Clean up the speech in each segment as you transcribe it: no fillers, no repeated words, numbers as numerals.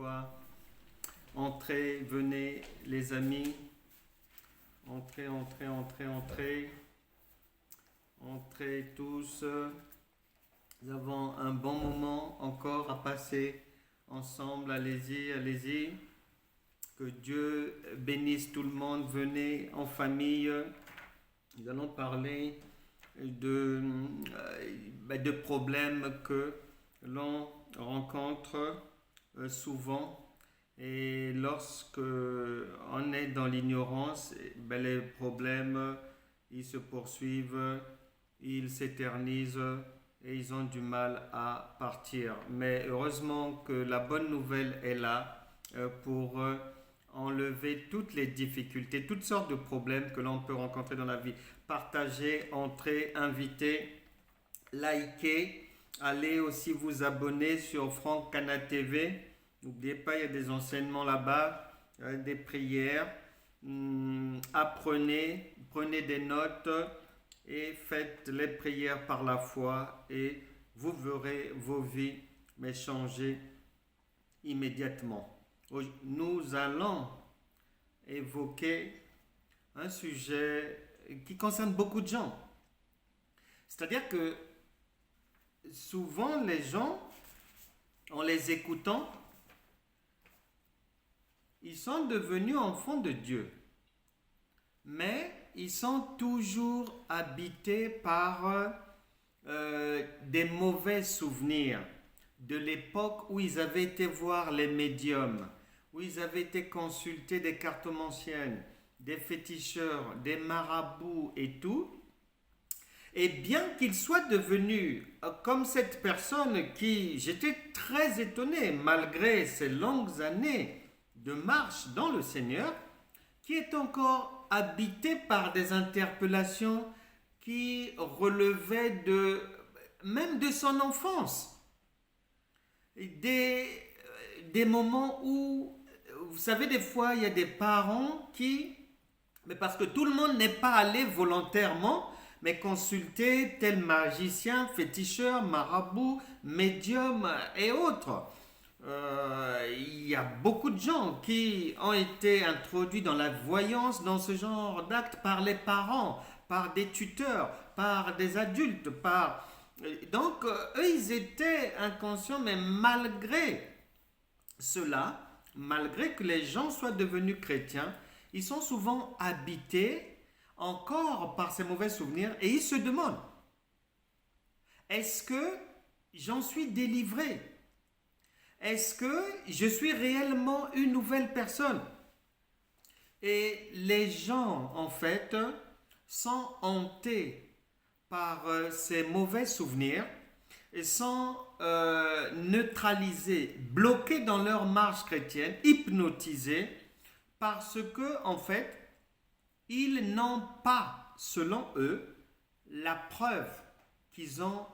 fois. Entrez, venez les amis. Entrez, entrez, entrez, entrez. Entrez tous. Nous avons un bon moment encore à passer ensemble. Allez-y, allez-y. Que Dieu bénisse tout le monde. Venez en famille. Nous allons parler de problèmes que l'on rencontre souvent. Et lorsque on est dans l'ignorance, les problèmes, ils se poursuivent, ils s'éternisent et ils ont du mal à partir. Mais heureusement que la bonne nouvelle est là pour enlever toutes les difficultés, toutes sortes de problèmes que l'on peut rencontrer dans la vie. Partagez, entrez, invitez, likez, allez aussi vous abonner sur Franck Cana TV. N'oubliez pas, il y a des enseignements là-bas, des prières. Apprenez, prenez des notes et faites les prières par la foi et vous verrez vos vies changer immédiatement. Nous allons évoquer un sujet qui concerne beaucoup de gens. C'est-à-dire que souvent les gens, en les écoutant, ils sont devenus enfants de Dieu. Mais ils sont toujours habités par des mauvais souvenirs de l'époque où ils avaient été voir les médiums, où ils avaient été consulter des cartomanciennes, des féticheurs, des marabouts et tout. Et bien qu'ils soient devenus comme cette personne qui, j'étais très étonné, malgré ces longues années de marche dans le Seigneur, qui est encore habité par des interpellations qui relevaient même de son enfance. Des moments où, vous savez, des fois, il y a des parents mais parce que tout le monde n'est pas allé volontairement, mais consulter tel magicien, féticheur, marabout, médium et autres. Il y a beaucoup de gens qui ont été introduits dans la voyance, dans ce genre d'actes par les parents, par des tuteurs, par des adultes, Donc, eux, ils étaient inconscients, mais malgré cela, malgré que les gens soient devenus chrétiens, ils sont souvent habités encore par ces mauvais souvenirs et ils se demandent, est-ce que j'en suis délivré? Est-ce que je suis réellement une nouvelle personne? Et les gens, en fait, sont hantés par ces mauvais souvenirs et sont neutralisés, bloqués dans leur marche chrétienne, hypnotisés parce que, en fait, ils n'ont pas, selon eux, la preuve qu'ils ont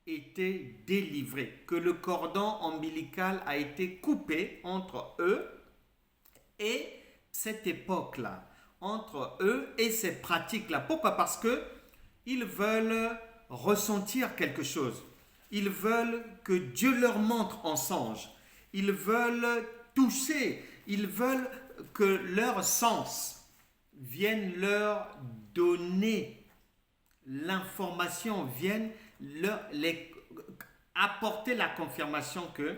été délivrés, que le cordon ombilical a été coupé entre eux et cette époque-là, entre eux et ces pratiques-là. Pourquoi? Parce que ils veulent ressentir quelque chose. Ils veulent que Dieu leur montre en songe. Ils veulent toucher. Ils veulent que leur sens vienne leur donner l'information, vienne apporter la confirmation que,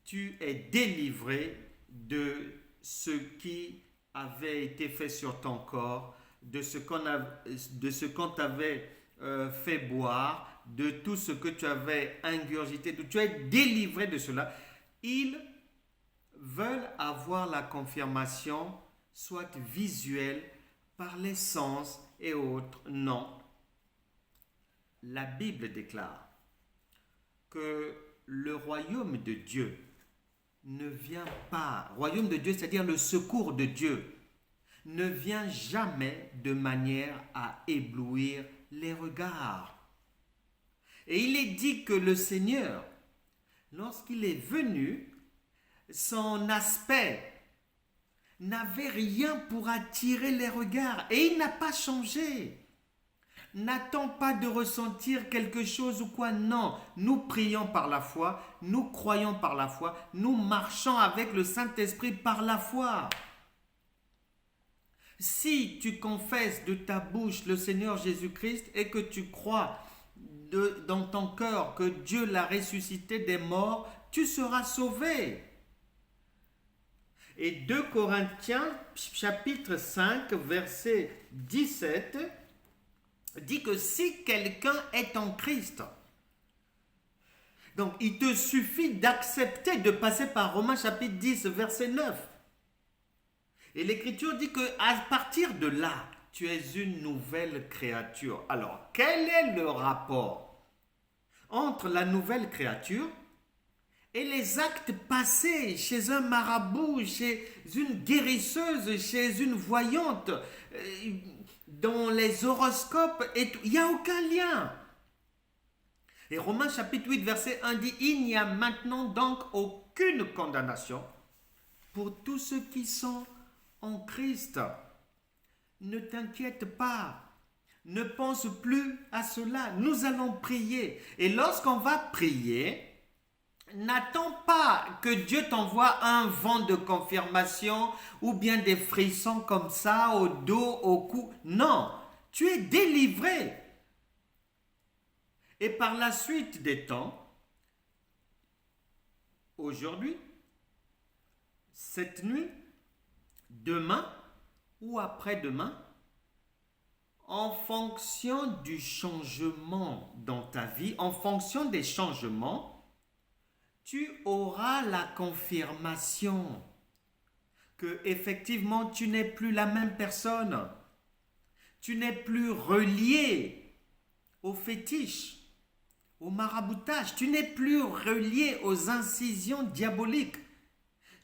tu es délivré de ce qui avait été fait sur ton corps, de ce qu'on t'avait fait boire, de tout ce que tu avais ingurgité, tu es délivré de cela. Ils veulent avoir la confirmation, soit visuelle, par les sens et autres. Non. La Bible déclare que le royaume de Dieu ne vient pas, royaume de Dieu, c'est-à-dire le secours de Dieu, ne vient jamais de manière à éblouir les regards. Et il est dit que le Seigneur, lorsqu'il est venu, son aspect n'avait rien pour attirer les regards et il n'a pas changé. n'attends pas de ressentir quelque chose ou quoi. Non, nous prions par la foi, nous croyons par la foi, nous marchons avec le Saint-Esprit par la foi. Si tu confesses de ta bouche le Seigneur Jésus-Christ et que tu crois dans ton cœur que Dieu l'a ressuscité des morts, tu seras sauvé. Et 2 Corinthiens chapitre 5 verset 17 dit que si quelqu'un est en Christ, donc il te suffit d'accepter de passer par Romains chapitre 10 verset 9. Et l'Écriture dit qu'à partir de là, tu es une nouvelle créature. Alors, quel est le rapport entre la nouvelle créature et les actes passés chez un marabout, chez une guérisseuse, chez une voyante, dans les horoscopes et tout? Il n'y a aucun lien. Et Romains chapitre 8 verset 1 dit « Il n'y a maintenant donc aucune condamnation pour tous ceux qui sont en Christ. » Ne t'inquiète pas. Ne pense plus à cela. Nous allons prier. Et lorsqu'on va prier, n'attends pas que Dieu t'envoie un vent de confirmation ou bien des frissons comme ça au dos, au cou. Non, tu es délivré. Et par la suite des temps, aujourd'hui, cette nuit, demain ou après-demain, en fonction du changement dans ta vie, en fonction des changements, tu auras la confirmation que effectivement tu n'es plus la même personne. Tu n'es plus relié au fétiche, au maraboutage. Tu n'es plus relié aux incisions diaboliques.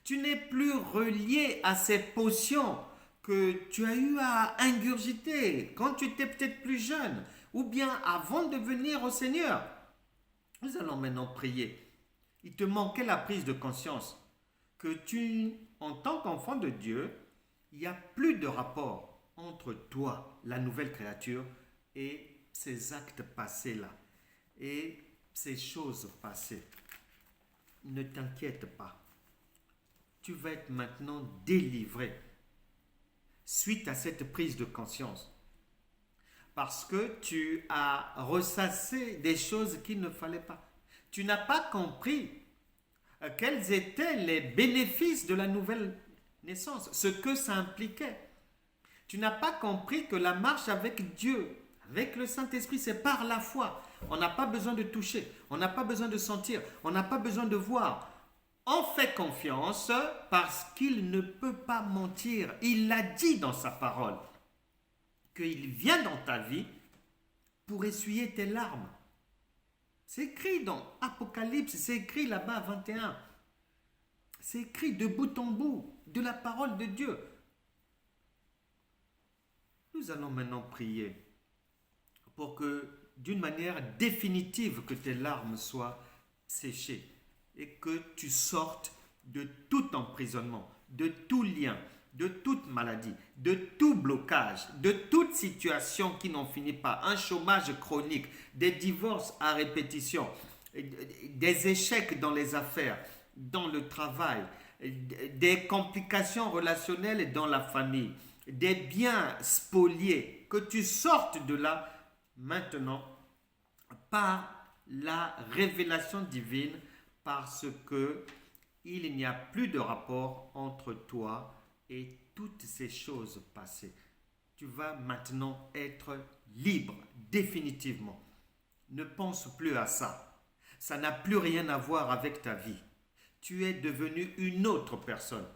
Tu n'es plus relié à ces potions que tu as eu à ingurgiter quand tu étais peut-être plus jeune ou bien avant de venir au Seigneur. Nous allons maintenant prier. Il te manquait la prise de conscience que tu, en tant qu'enfant de Dieu, il n'y a plus de rapport entre toi, la nouvelle créature, et ces actes passés-là, et ces choses passées. Ne t'inquiète pas. Tu vas être maintenant délivré suite à cette prise de conscience. Parce que tu as ressassé des choses qu'il ne fallait pas. Tu n'as pas compris quels étaient les bénéfices de la nouvelle naissance, ce que ça impliquait. Tu n'as pas compris que la marche avec Dieu, avec le Saint-Esprit, c'est par la foi. On n'a pas besoin de toucher, on n'a pas besoin de sentir, on n'a pas besoin de voir. On fait confiance parce qu'il ne peut pas mentir. Il l'a dit dans sa parole, qu'il vient dans ta vie pour essuyer tes larmes. C'est écrit dans Apocalypse, c'est écrit là-bas à 21. C'est écrit de bout en bout de la parole de Dieu. Nous allons maintenant prier pour que d'une manière définitive que tes larmes soient séchées et que tu sortes de tout emprisonnement, de tout lien, de toute maladie, de tout blocage, de toute situation qui n'en finit pas, un chômage chronique, des divorces à répétition, des échecs dans les affaires, dans le travail, des complications relationnelles dans la famille, des biens spoliés, que tu sortes de là maintenant par la révélation divine, parce que il n'y a plus de rapport entre toi et toutes ces choses passées. Tu vas maintenant être libre, définitivement. Ne pense plus à ça. Ça n'a plus rien à voir avec ta vie. Tu es devenu une autre personne.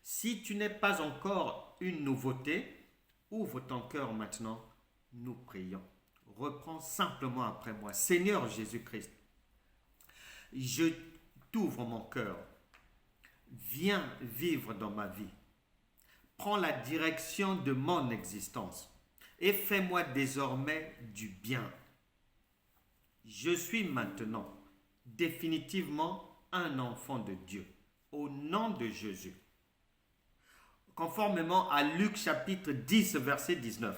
Si tu n'es pas encore une nouveauté, ouvre ton cœur maintenant. Nous prions. Reprends simplement après moi. Seigneur Jésus-Christ, je t'ouvre mon cœur. Viens vivre dans ma vie. Prends la direction de mon existence et fais-moi désormais du bien. Je suis maintenant définitivement un enfant de Dieu, au nom de Jésus. Conformément à Luc chapitre 10, verset 19.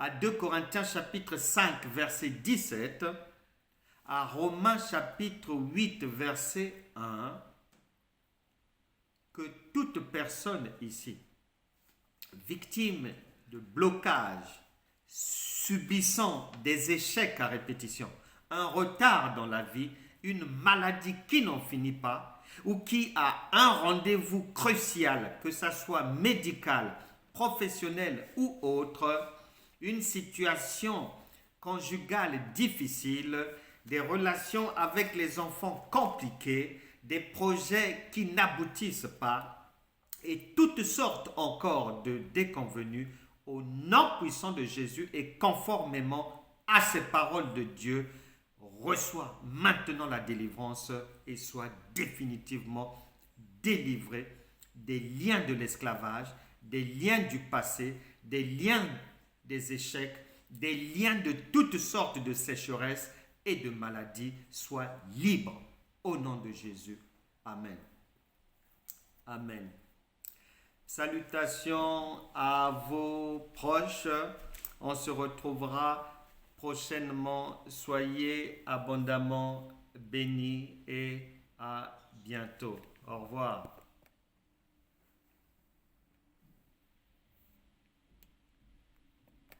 à 2 Corinthiens chapitre 5 verset 17, à Romains chapitre 8 verset 1, que toute personne ici, victime de blocage, subissant des échecs à répétition, un retard dans la vie, une maladie qui n'en finit pas, ou qui a un rendez-vous crucial, que ce soit médical, professionnel ou autre, une situation conjugale difficile, des relations avec les enfants compliquées, des projets qui n'aboutissent pas, et toutes sortes encore de déconvenues, au nom puissant de Jésus et conformément à ces paroles de Dieu, reçois maintenant la délivrance et sois définitivement délivré des liens de l'esclavage, des liens du passé, des liens des échecs, des liens de toutes sortes de sécheresses et de maladies. Sois libre au nom de Jésus. Amen. Amen. Salutations à vos proches. On se retrouvera prochainement. Soyez abondamment bénis et à bientôt. Au revoir.